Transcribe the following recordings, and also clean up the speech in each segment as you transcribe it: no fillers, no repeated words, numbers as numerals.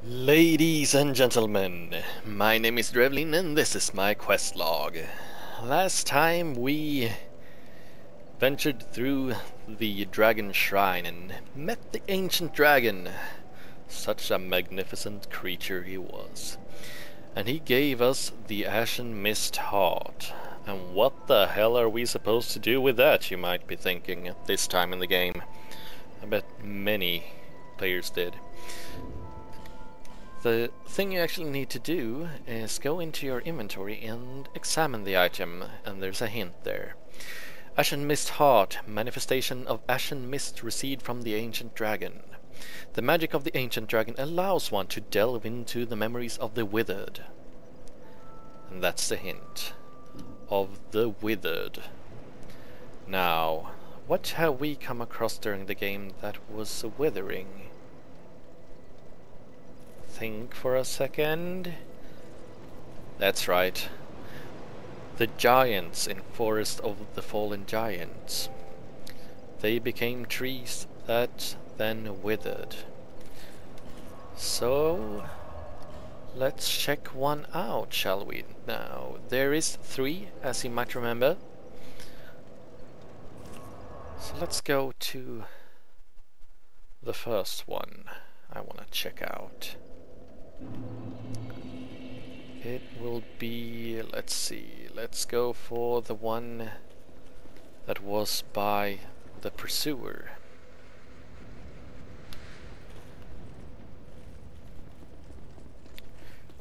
Ladies and gentlemen, my name is Drevlin and this is my quest log. Last time we ventured through the dragon shrine and met the ancient dragon. Such a magnificent creature he was. And he gave us the Ashen Mist Heart. And what the hell are we supposed to do with that, you might be thinking at this time in the game. I bet many players did. The thing you actually need to do is go into your inventory and examine the item, and there's a hint there. Ashen Mist Heart, manifestation of ashen mist received from the ancient dragon. The magic of the ancient dragon allows one to delve into the memories of the withered. And that's the hint. Of the withered. Now, what have we come across during the game that was withering? Think for a second. That's right. The giants in Forest of the Fallen Giants. They became trees that then withered. So let's check one out, shall we? Now, there is 3, as you might remember. So let's go to the first one I want to check out. It will be, let's see, let's go for the one that was by the pursuer.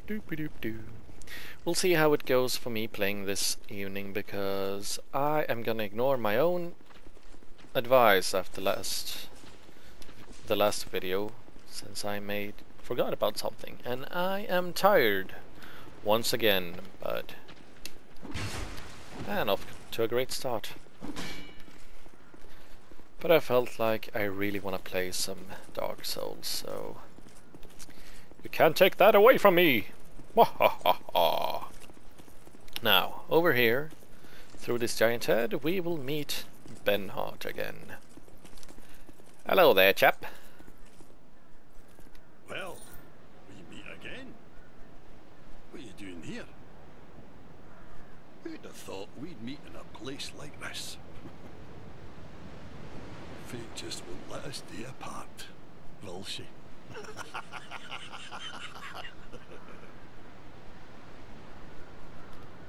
Doop-a-doop-doo. We'll see how it goes for me playing this evening, because I am gonna ignore my own advice after the last video, since I forgot about something, and I am tired once again, and off to a great start. But I felt like I really want to play some Dark Souls, so you can't take that away from me! Now, over here, through this giant head, we will meet Benhart again. Hello there, chap. Well, we meet again. What are you doing here? Who'd have thought we'd meet in a place like this? Fate just won't let us stay apart, will she?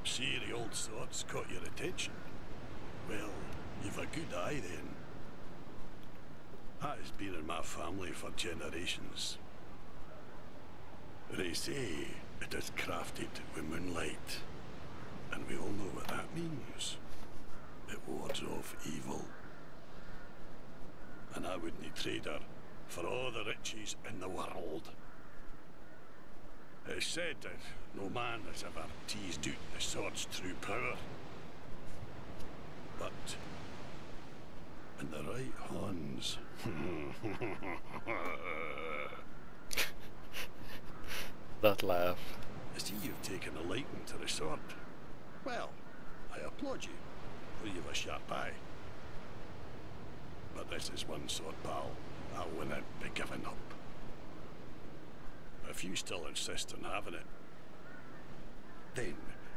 See, the old sword's caught your attention. Well, you've a good eye then. That has been in my family for generations. They say it is crafted with moonlight, and we all know what that means. It wards off evil. And I wouldn't trade her for all the riches in the world. It's said that no man has ever teased out the sword's true power. But in the right hands. That laugh. I see you've taken a liking to the sword. Well, I applaud you, for you've a sharp eye. But this is one sword, pal. I wouldn't be giving up. If you still insist on having it, then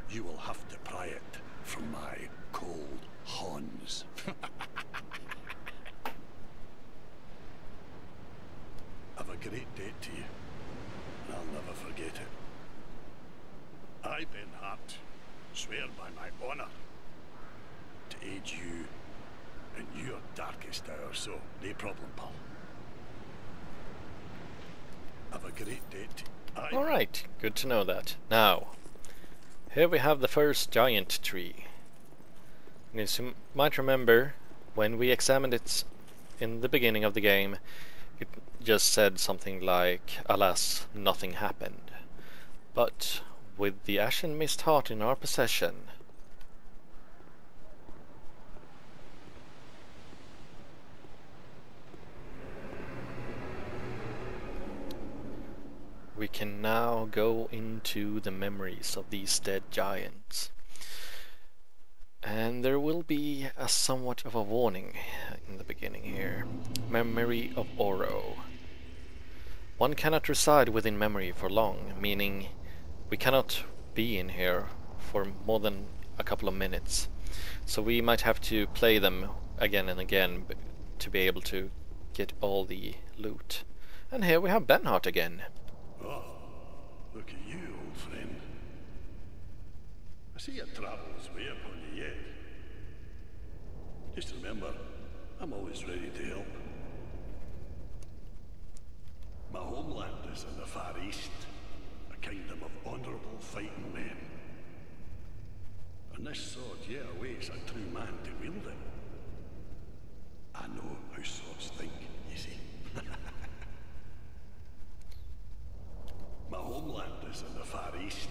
you will have to pry it from my cold hands. I've a great debt to you, and I'll never forget it. I, Benhart, swear by my honor to aid you in your darkest hour, so no problem, pal. I've a great debt. Alright, good to know that. Now, here we have the first giant tree. And as you might remember, when we examined it in the beginning of the game, it just said something like, alas, nothing happened. But with the Ashen Mist Heart in our possession, we can now go into the memories of these dead giants. And there will be a somewhat of a warning in the beginning here. Memory of Oro. one cannot reside within memory for long, meaning we cannot be in here for more than a couple of minutes. So we might have to play them again and again to be able to get all the loot. And here we have Benhart again. Oh, look at you, old friend. I see your travels way upon you yet. Just remember, I'm always ready to help. My homeland is in the Far East, a kingdom of honourable fighting men. And this sword here awaits a true man to wield it. I know how swords think, you see. My homeland is in the Far East,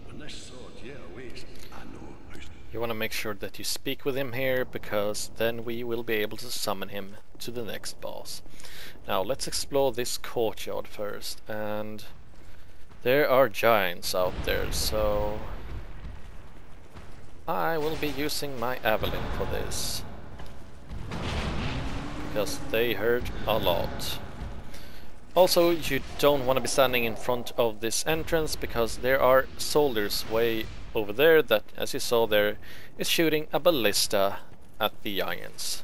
and this sword here awaits. I know how. You want to make sure that you speak with him here, because then we will be able to summon him to the next boss. Now let's explore this courtyard first, and there are giants out there, so I will be using my Evelyn for this, because they hurt a lot. Also, you don't want to be standing in front of this entrance, because there are soldiers way over there that, as you saw there, is shooting a ballista at the giants.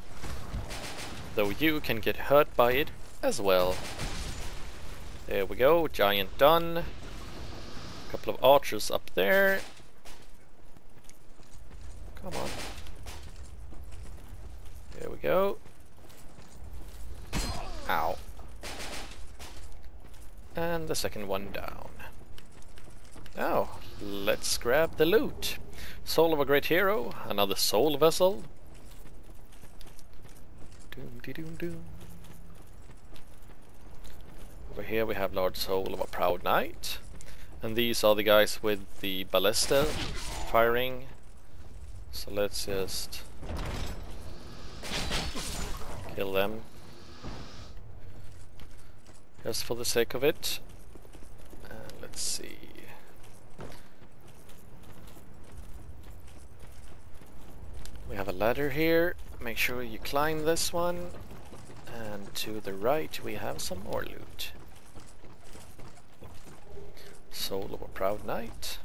Though you can get hurt by it as well. There we go, giant done. A couple of archers up there. Come on. There we go. Ow. And the second one down. Now, let's grab the loot. Soul of a great hero, another soul vessel. Doom de doom doom. Over here we have large soul of a proud knight. And these are the guys with the ballista firing. So let's just kill them. Just for the sake of it. Let's see. We have a ladder here. Make sure you climb this one. And to the right we have some more loot. Soul of a proud knight.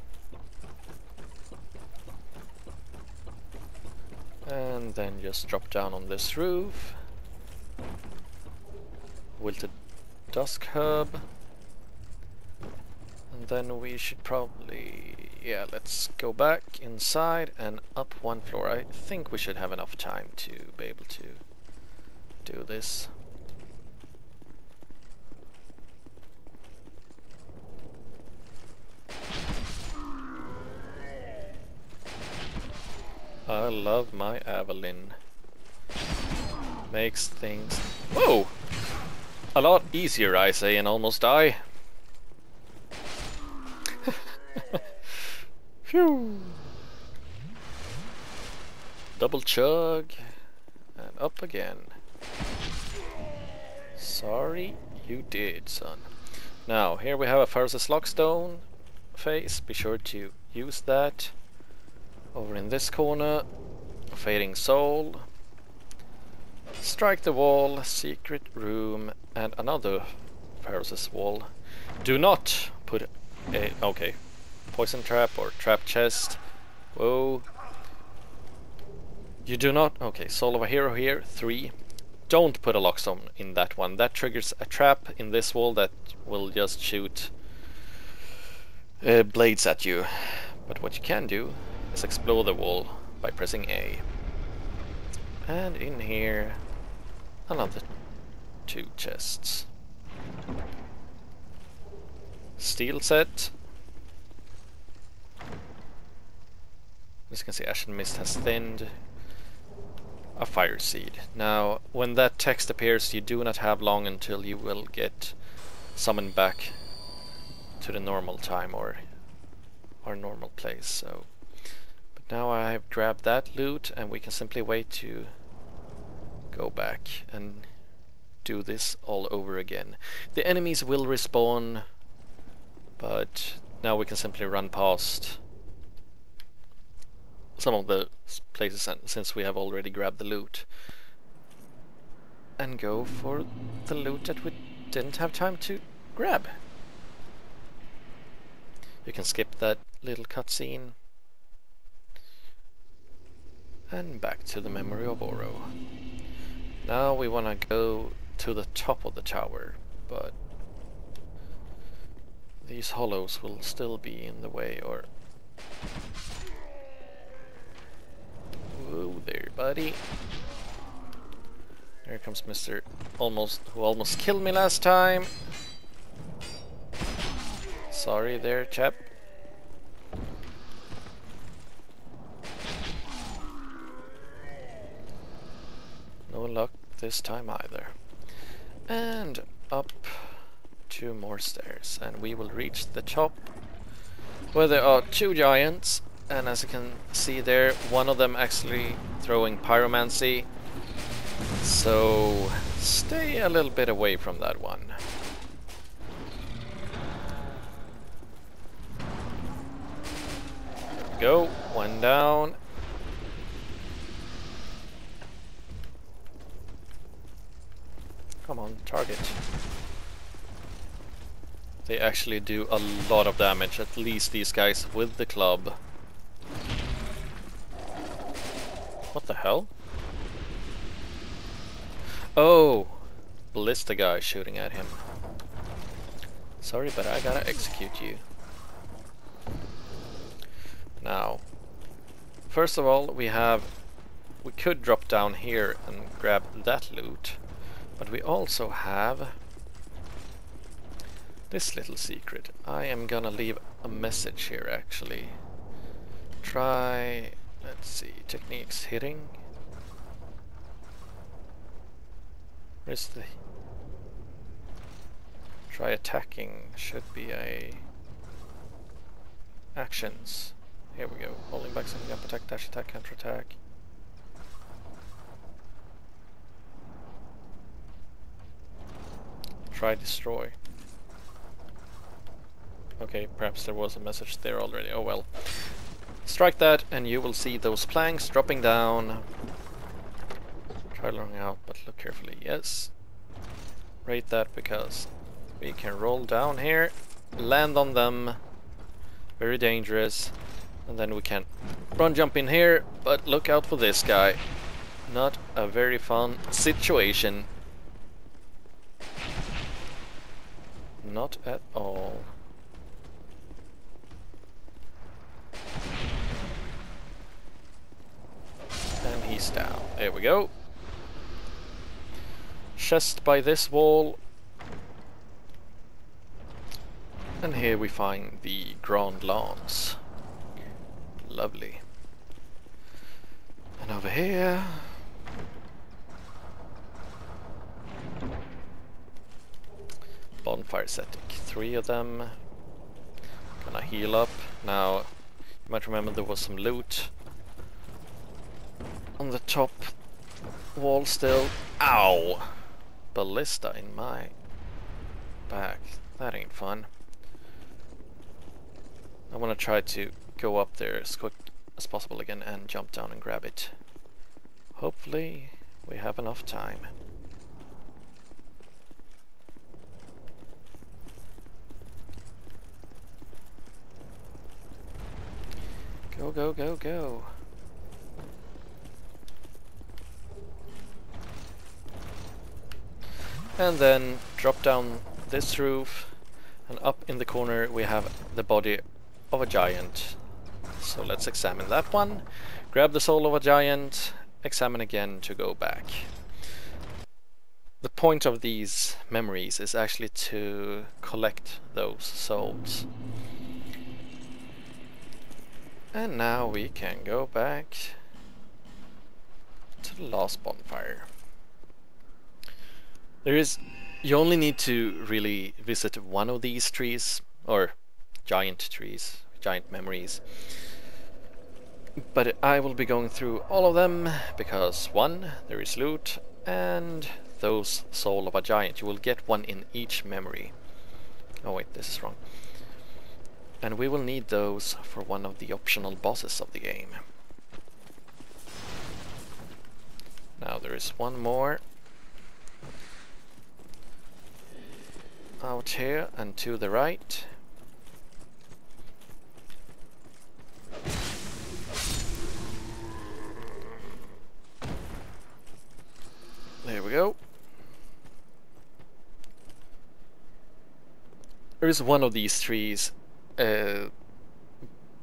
And then just drop down on this roof. Wilted Dusk Herb. And then we should probably... yeah, let's go back inside and up one floor. I think we should have enough time to be able to do this. I love my Evelyn. Makes things... whoa! A lot easier, I say, and almost die. Phew! Double chug, and up again. Sorry, you did, son. Now, here we have a Pharaoh's Lockstone face. Be sure to use that. Over in this corner, Fading Soul. Strike the wall, secret room, and another Pharaoh's wall. Do not put a... okay. Poison trap or trap chest. Whoa. You do not... okay, Soul of a Hero here, 3. Don't put a lockstone in that one. That triggers a trap in this wall that will just shoot blades at you. But what you can do is explore the wall by pressing A. And in here, another 2 chests. Steel set. As you can see, Ashen Mist has thinned. A fire seed. Now, when that text appears, you do not have long until you will get summoned back to the normal time or our normal place. So, but now I have grabbed that loot, and we can simply wait to go back and do this all over again. The enemies will respawn, but now we can simply run past some of the places since we have already grabbed the loot, and go for the loot that we didn't have time to grab. You can skip that little cutscene. And back to the memory of Oro. Now we want to go to the top of the tower, but these hollows will still be in the way, or... Whoa there, buddy. Here comes Mr. who almost killed me last time. Sorry there, chap. No luck this time either. And up 2 more stairs, and we will reach the top, where there are 2 giants, and as you can see there, one of them actually throwing pyromancy, so stay a little bit away from that one. There we go, 1 down. Come on, target. They actually do a lot of damage, at least these guys with the club. What the hell? Oh! Ballista guy shooting at him. Sorry, but I gotta execute you. Now, first of all, we could drop down here and grab that loot. But we also have this little secret. I am gonna leave a message here actually. Try, let's see, techniques hitting. Where's the... Try attacking should be a... Actions. Here we go. Holding back, setting up, attack, dash, attack, counter attack. Try destroy. Okay, perhaps there was a message there already. Oh well. Strike that and you will see those planks dropping down. Try looking out, but look carefully. Yes. Rate that because we can roll down here, land on them. Very dangerous. And then we can run jump in here, but look out for this guy. Not a very fun situation. Not at all. And he's down. There we go. Chest by this wall. And here we find the Grand Lance. Lovely. And over here... Bonfire setting. 3 of them. Gonna heal up. Now, you might remember there was some loot on the top wall still. Ow! Ballista in my back. That ain't fun. I want to try to go up there as quick as possible again and jump down and grab it. Hopefully we have enough time. Go, go, go, go. And then drop down this roof, and up in the corner we have the body of a giant. So let's examine that one. Grab the soul of a giant, examine again to go back. The point of these memories is actually to collect those souls. And now we can go back to the last bonfire. You only need to really visit one of these trees, or giant trees, giant memories. But I will be going through all of them, because 1, there is loot, and those soul of a giant. You will get one in each memory. Oh wait, this is wrong. And we will need those for one of the optional bosses of the game. Now there is one more. out here and to the right. There we go. There is one of these trees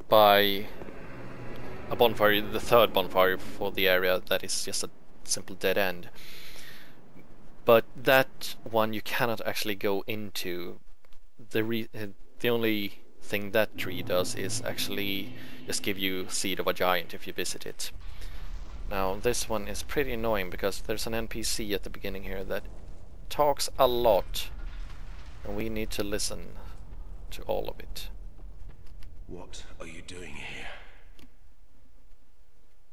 by a bonfire, the third bonfire for the area, that is just a simple dead end. But that one you cannot actually go into. The only thing that tree does is actually just give you Seed of a Giant if you visit it. Now this one is pretty annoying because there's an NPC at the beginning here that talks a lot, and we need to listen to all of it. What are you doing here?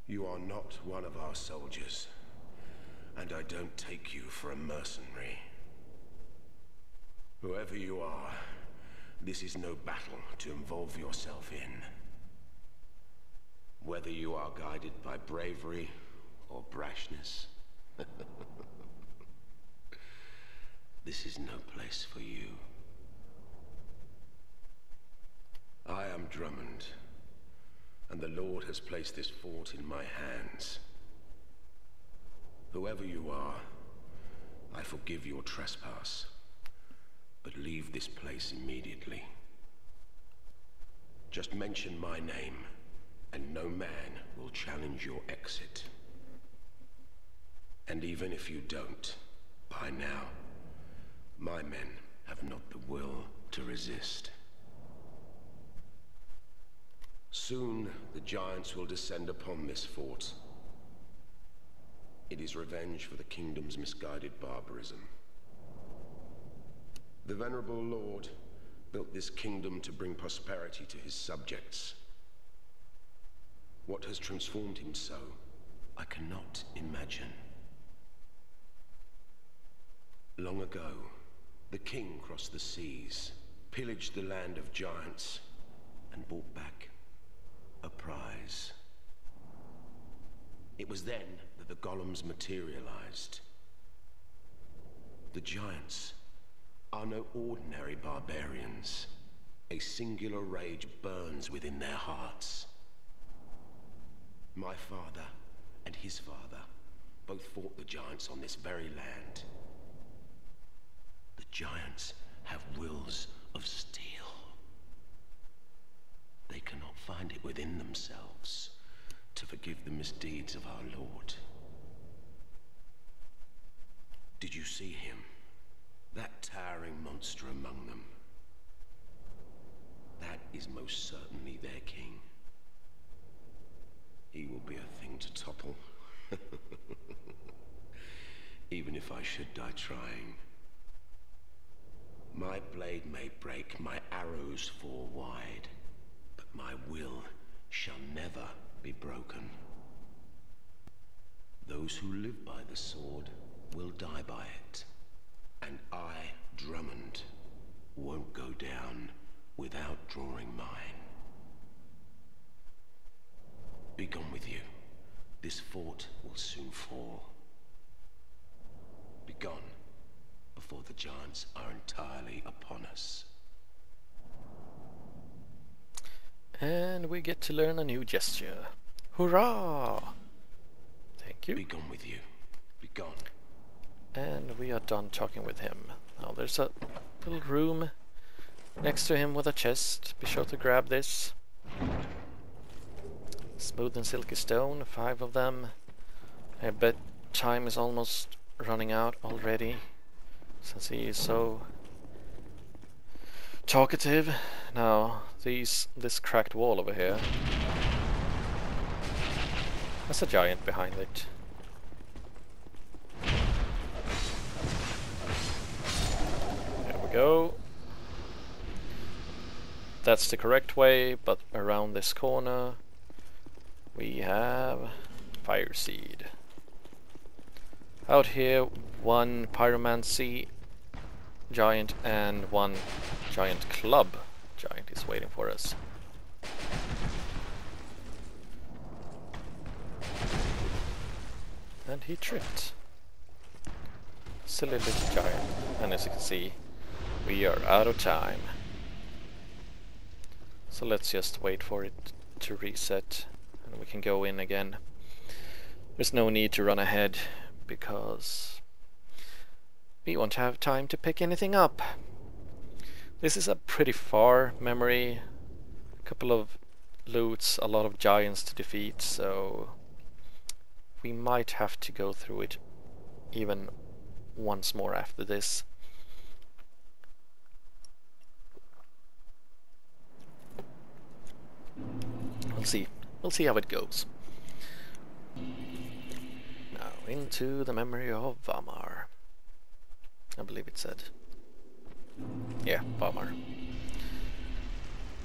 You are not one of our soldiers, and I don't take you for a mercenary. Whoever you are, this is no battle to involve yourself in. Whether you are guided by bravery or brashness, this is no place for you. I am Drummond, and the Lord has placed this fort in my hands. Whoever you are, I forgive your trespass, but leave this place immediately. Just mention my name, and no man will challenge your exit. And even if you don't, by now, my men have not the will to resist. Soon, the giants will descend upon this fort. It is revenge for the kingdom's misguided barbarism. The venerable Lord built this kingdom to bring prosperity to his subjects. What has transformed him so, I cannot imagine. Long ago, the king crossed the seas, pillaged the land of giants, and brought back a prize. It was then that the golems materialized. The giants are no ordinary barbarians. A singular rage burns within their hearts. My father and his father both fought the giants on this very land. The giants have wills of steel. They cannot find it within themselves to forgive the misdeeds of our Lord. Did you see him? That towering monster among them. That is most certainly their king. He will be a thing to topple. Even if I should die trying. My blade may break, my arrows fall wide, but my will shall never be broken. Those who live by the sword will die by it, and I, Drummond, won't go down without drawing mine. Be gone with you. This fort will soon fall. Be gone before the giants are entirely upon us. And we get to learn a new gesture. Hurrah! Thank you. Be gone with you. Be gone. And we are done talking with him. Now there's a little room next to him with a chest. Be sure to grab this. Smooth and silky stone, 5 of them. I bet time is almost running out already, since he is so talkative. Now, this cracked wall over here. There's a giant behind it. There we go. That's the correct way, but around this corner we have fire seed. Out here, 1 pyromancy giant and 1 giant club giant is waiting for us. And he tripped. Silly little giant. And as you can see, We are out of time. So let's just wait for it to reset and we can go in again. There's no need to run ahead because we won't have time to pick anything up. This is a pretty far memory, a couple of loots, a lot of giants to defeat, so we might have to go through it even once more after this. We'll see how it goes. Now into the memory of Vamar. I believe it said. Yeah, Vamar.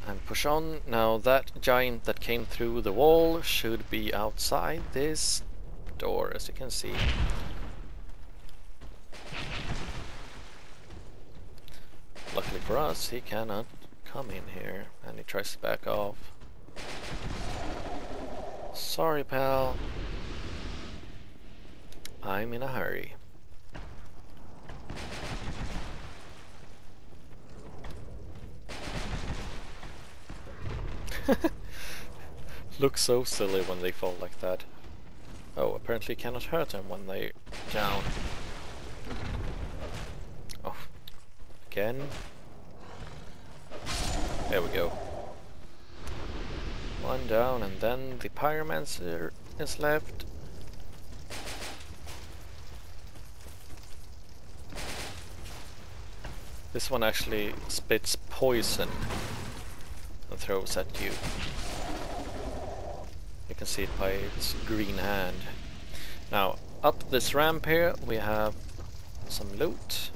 And push on. Now that giant that came through the wall should be outside this door, as you can see. Luckily for us, he cannot come in here, and he tries to back off. Sorry, pal. I'm in a hurry. Looks so silly when they fall like that. Oh, apparently cannot hurt them when they're down. Oh, again. There we go. One down, and then the pyromancer is left. This one actually spits poison and throws at you. You can see it by its green hand. Now, up this ramp here we have some loot.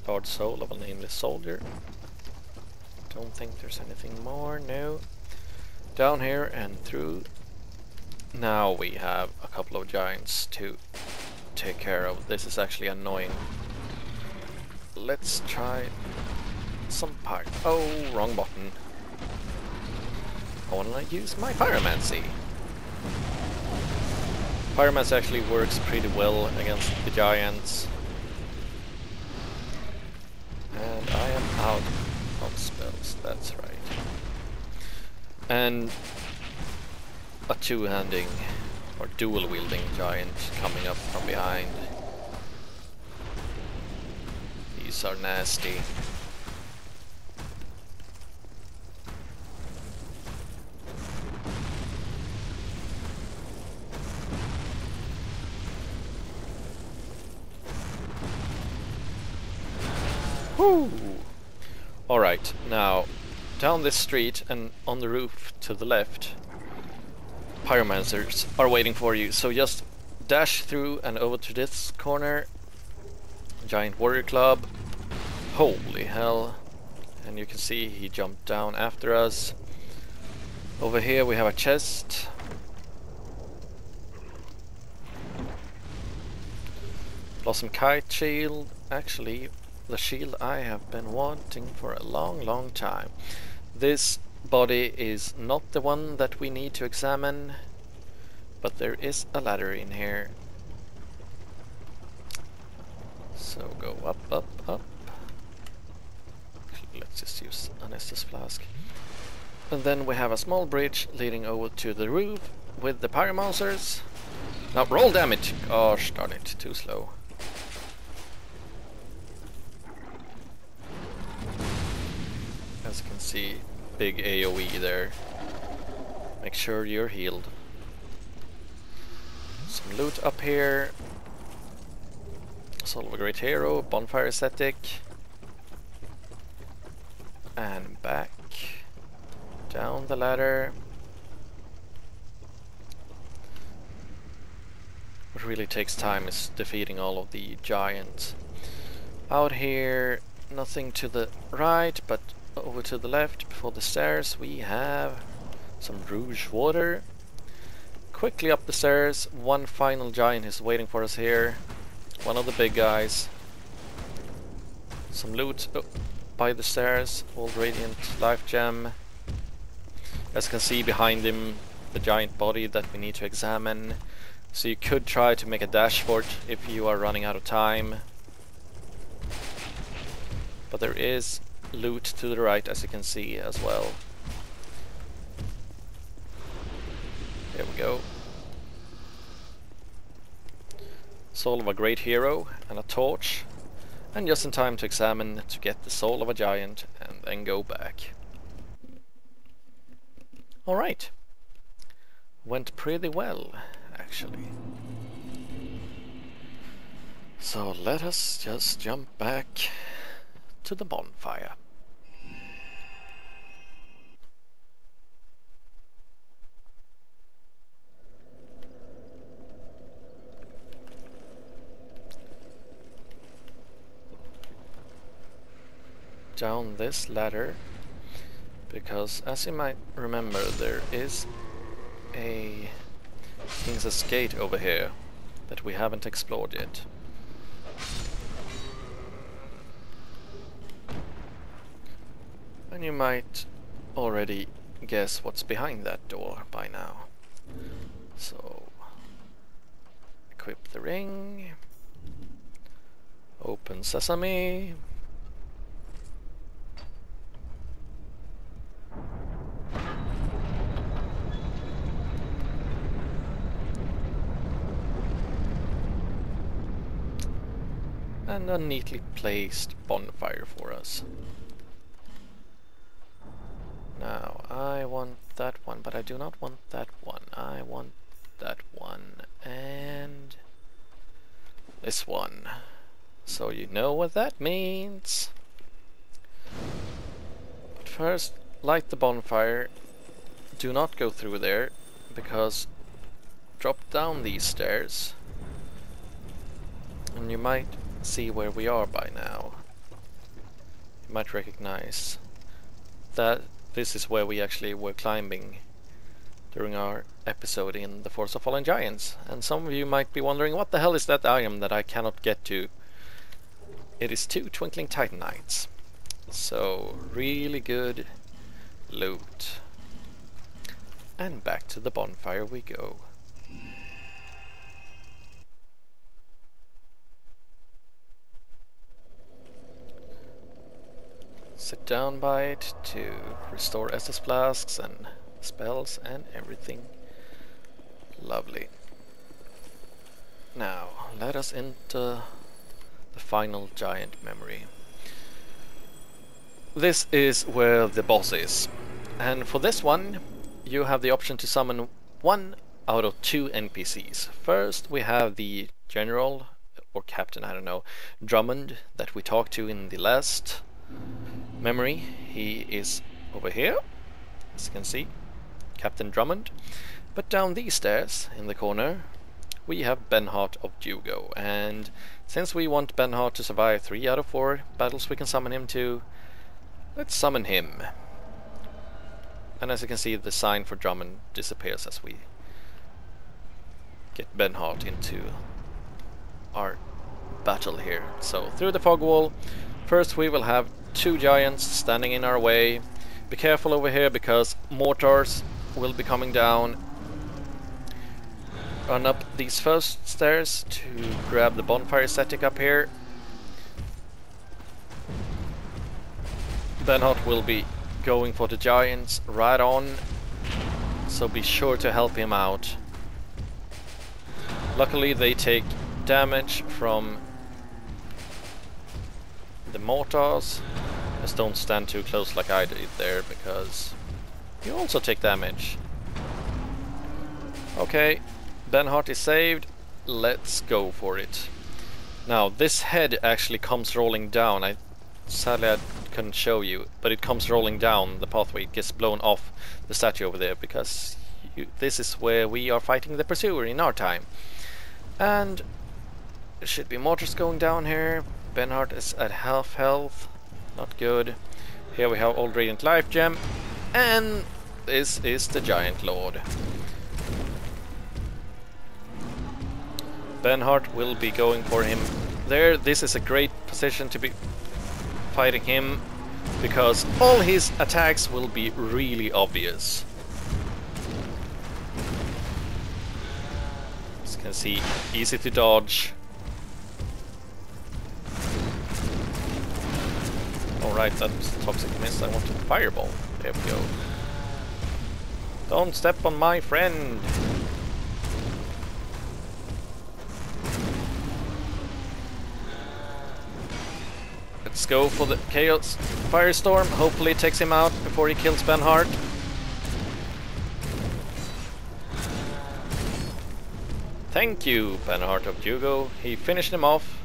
Large soul of a nameless soldier. Don't think there's anything more, no. Down here and through. Now we have a couple of giants to take care of. This is actually annoying. Let's try some pyro. Oh, wrong button. I want to use my pyromancy. Pyromancy actually works pretty well against the giants. And I am out of spells, that's right. And a two-handing or dual-wielding giant coming up from behind. These are nasty. Woo! Alright, now down this street and on the roof to the left, pyromancers are waiting for you, so just dash through and over to this corner. Giant warrior club. Holy hell. And you can see he jumped down after us. Over here we have a chest. Blossom kite shield. Actually, the shield I have been wanting for a long time. This body is not the one that we need to examine, but there is a ladder in here. So go up, up, up. Let's just use an Estus flask. And then we have a small bridge leading over to the roof with the pyromancers. Now roll damage! Gosh darn it, too slow. As you can see, big AoE there. Make sure you're healed. Some loot up here. Soul of a Great Hero, bonfire ascetic. And back. Down the ladder. What really takes time is defeating all of the giants. Out here, nothing to the right, but over to the left, before the stairs, we have some rouge water. Quickly up the stairs, one final giant is waiting for us here. One of the big guys. Some loot by the stairs, old radiant life gem. As you can see behind him, the giant body that we need to examine. So you could try to make a dash for it if you are running out of time. But there is loot to the right, as you can see as well. Here we go. Soul of a great hero and a torch. And just in time to examine to get the soul of a giant and then go back. Alright. Went pretty well, actually. So let us just jump back to the bonfire. Down this ladder, because as you might remember, there is a King's Gate over here that we haven't explored yet. And you might already guess what's behind that door by now. So, equip the ring, open sesame. And a neatly placed bonfire for us. Now, I want that one, but I do not want that one. I want that one, and this one. So you know what that means. But first, light the bonfire. Do not go through there, because drop down these stairs, and you might see where we are by now. You might recognize that this is where we actually were climbing during our episode in the Force of Fallen Giants. And some of you might be wondering, what the hell is that item that I cannot get to? It is 2 Twinkling Titanites. So, really good loot. And back to the bonfire we go. Sit down by it to restore SS flasks and spells and everything. Lovely. Now, let us enter the final giant memory. This is where the boss is. And for this one, you have the option to summon 1 out of 2 NPCs. First, we have the General, or Captain, I don't know, Drummond, that we talked to in the last memory. He is over here, as you can see, Captain Drummond. But down these stairs, in the corner, we have Benhart of Hugo. And since we want Benhart to survive 3 out of 4 battles we can summon him to, let's summon him. And as you can see, the sign for Drummond disappears as we get Benhart into our battle here. So through the fog wall, first we will have 2 giants standing in our way. Be careful over here because mortars will be coming down. Run up these first stairs to grab the bonfire static up here. Benhart will be going for the giants right on, so be sure to help him out. Luckily they take damage from the mortars. Just don't stand too close like I did there, because you also take damage. Okay, Benhart is saved. Let's go for it. Now this head actually comes rolling down. Sadly I couldn't show you, but it comes rolling down the pathway. It gets blown off the statue over there, because this is where we are fighting the pursuer in our time. And there should be mortars going down here. Benhart is at half health. Not good. Here we have Old Radiant Life Gem. And this is the Giant Lord. Benhart will be going for him there. This is a great position to be fighting him, because all his attacks will be really obvious. As you can see, easy to dodge. Alright, that was a toxic mist. I want a fireball. There we go. Don't step on my friend! Let's go for the Chaos Firestorm. Hopefully it takes him out before he kills Benhart. Thank you, Benhart of Jugo. He finished him off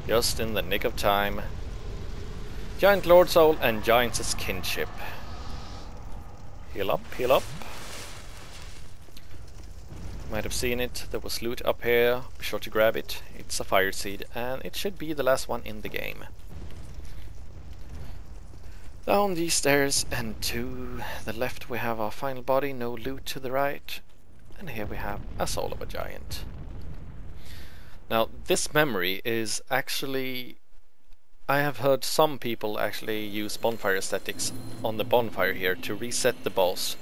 just in the nick of time. Giant Lord Soul and Giant's Kinship. Heal up, heal up. Might have seen it. There was loot up here. Be sure to grab it. It's a fire seed and it should be the last one in the game. Down these stairs and to the left we have our final body, no loot to the right. And here we have a soul of a giant. Now this memory is actually... I have heard some people actually use bonfire aesthetics on the bonfire here to reset the boss.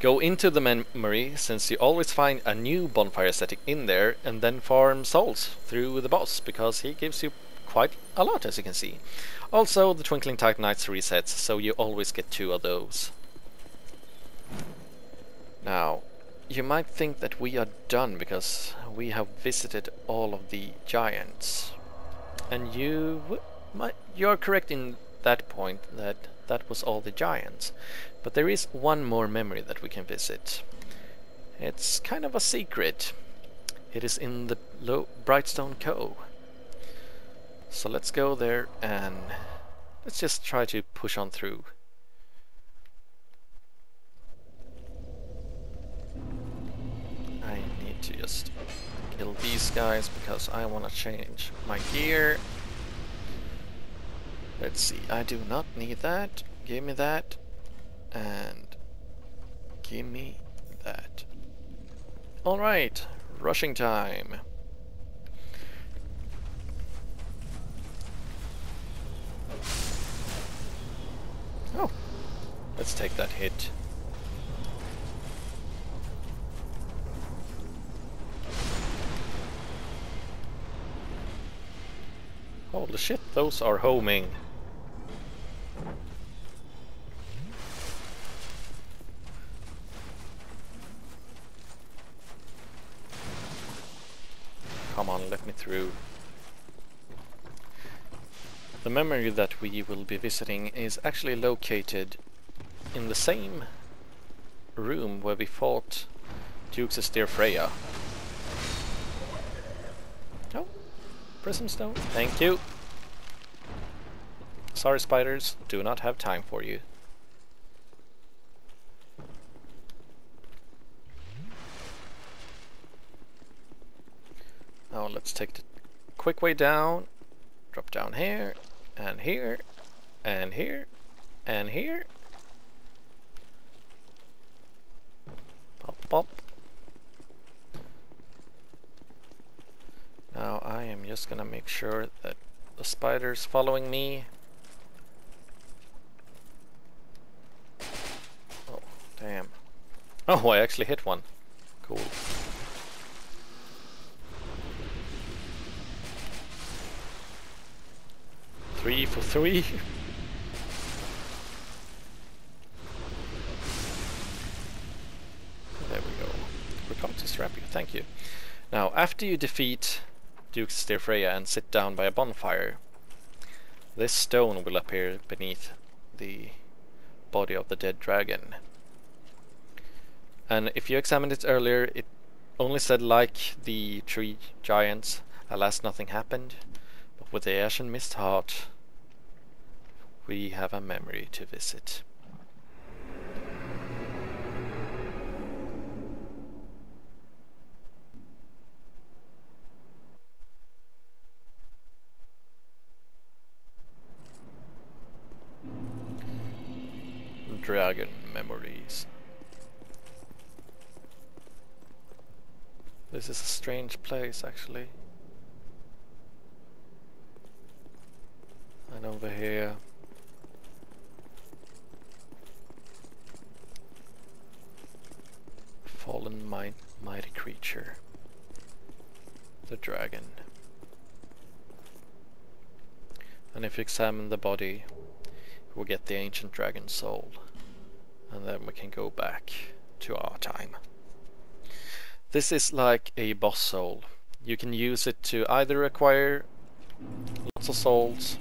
Go into the memory, since you always find a new bonfire aesthetic in there, and then farm souls through the boss, because he gives you quite a lot, as you can see. Also, the Twinkling Titanites resets, so you always get 2 of those. Now, you might think that we are done, because we have visited all of the giants. And you're correct in that point, that was all the giants. But there is one more memory that we can visit. It's kind of a secret. It is in the Brightstone Cove. So let's go there and let's just try to push on through. I need to just kill these guys because I want to change my gear. Let's see, I do not need that. Give me that. And give me that. Alright, rushing time. Oh, let's take that hit. Holy shit, those are homing. Come on, let me through. The memory that we will be visiting is actually located in the same room where we fought Duke's dear Freya. Oh, Prism Stone, thank you. Sorry spiders, do not have time for you. Now let's take the quick way down, drop down here, and here, and here, and here. Pop, pop. Now I am just gonna make sure that the spider's following me. Oh, damn. Oh, I actually hit one. Cool. Three for 3. There we go. Recompense Rapier, thank you. Now, after you defeat Duke's dear Freya and sit down by a bonfire, this stone will appear beneath the body of the dead dragon. And if you examined it earlier, it only said, like the 3 giants, alas nothing happened. But with the Ashen Mist Heart, we have a memory to visit. Dragon memories. This is a strange place, actually. And over here, fallen mighty creature, the dragon. And if you examine the body, we'll get the ancient dragon soul, and then we can go back to our time. This is like a boss soul. You can use it to either acquire lots of souls,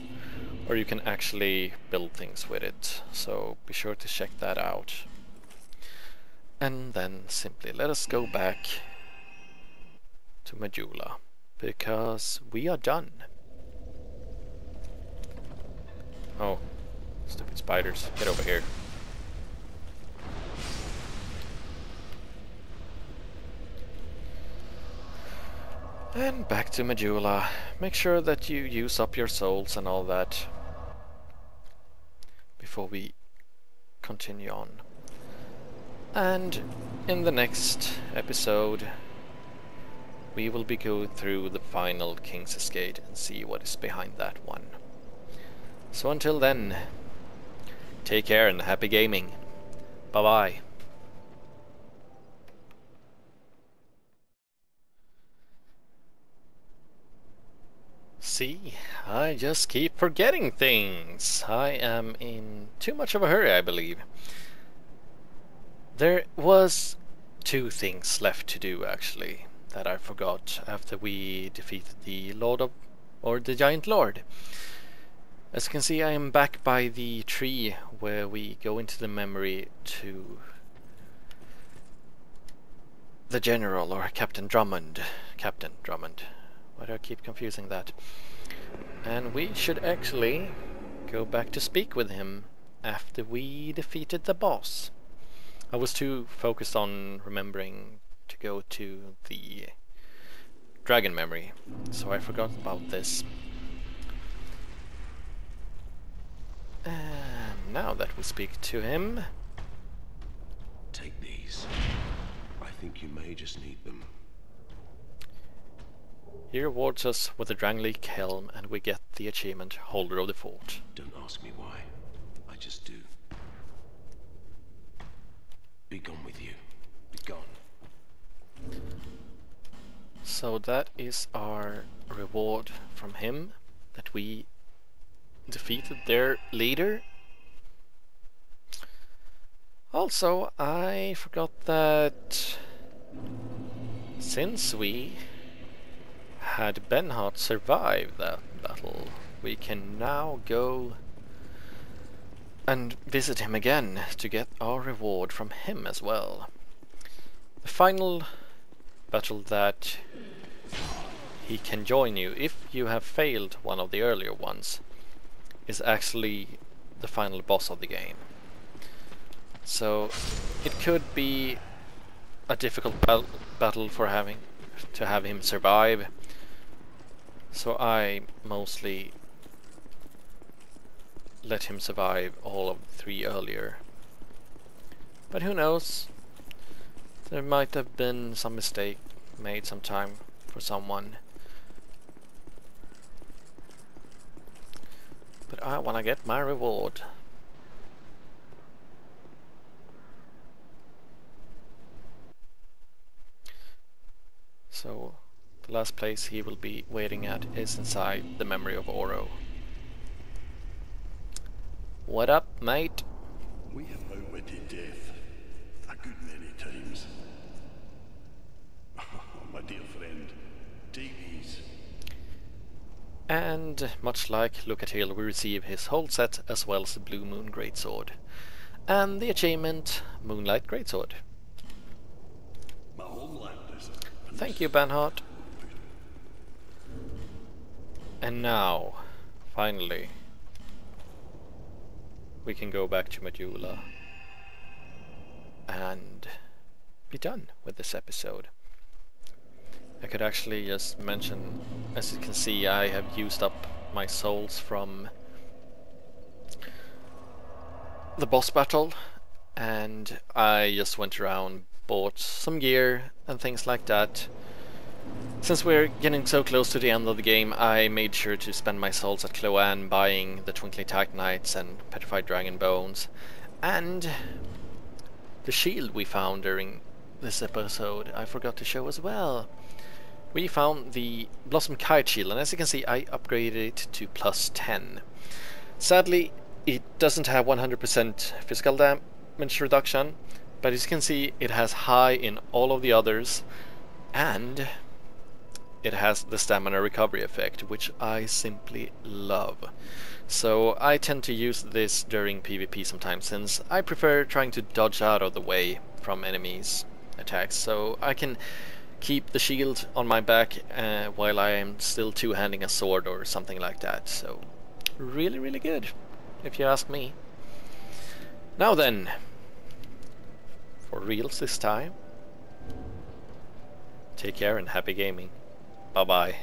or you can actually build things with it, so be sure to check that out. And then simply let us go back to Majula, because we are done. Oh, stupid spiders, get over here. And back to Majula. Make sure that you use up your souls and all that before we continue on. And in the next episode we will be going through the final King's Escape and see what is behind that one. So until then, take care and happy gaming. Bye bye. See, I just keep forgetting things. I am in too much of a hurry, I believe. There was 2 things left to do, actually, that I forgot after we defeated the Lord of... or the Giant Lord. As you can see, I am back by the tree where we go into the memory to the General, or Captain Drummond. Captain Drummond. Why do I keep confusing that? And we should actually go back to speak with him after we defeated the boss. I was too focused on remembering to go to the dragon memory, so I forgot about this. And now that we speak to him... Take these. I think you may just need them. He rewards us with a Drangleic helm, and we get the achievement Holder of the Fort. Don't ask me why. I just do. Be gone with you. Be gone. So that is our reward from him, that we defeated their leader. Also, I forgot that since we had Benhart survive that battle, we can now go and visit him again to get our reward from him as well. The final battle that he can join you if you have failed one of the earlier ones is actually the final boss of the game. So it could be a difficult battle for to have him survive. So I mostly let him survive all of the 3 earlier. But who knows? There might have been some mistake made sometime for someone. But I wanna get my reward. So the last place he will be waiting at is inside the memory of Oro. What up, mate? We have outwitted death a good many times. Oh, my dear friend, take these. And much like Lucatil, we receive his whole set as well as the Blue Moon Greatsword. And the achievement, Moonlight Greatsword. My homeland is... Thank you, Benhart. And now, finally, we can go back to Majula and be done with this episode. I could actually just mention, as you can see, I have used up my souls from the boss battle, and I just went around, bought some gear and things like that. Since we're getting so close to the end of the game, I made sure to spend my souls at Cloan buying the Twinkling Titanites and Petrified Dragon Bones, and the shield we found during this episode I forgot to show as well. We found the Blossom Kite shield, and as you can see I upgraded it to +10. Sadly, it doesn't have 100% physical damage reduction, but as you can see, it has high in all of the others, and it has the stamina recovery effect, which I simply love. So I tend to use this during PvP sometimes, since I prefer trying to dodge out of the way from enemies' attacks, so I can keep the shield on my back while I am still two-handing a sword or something like that. So really, really good, if you ask me. Now then, for reals this time, take care and happy gaming. Bye bye.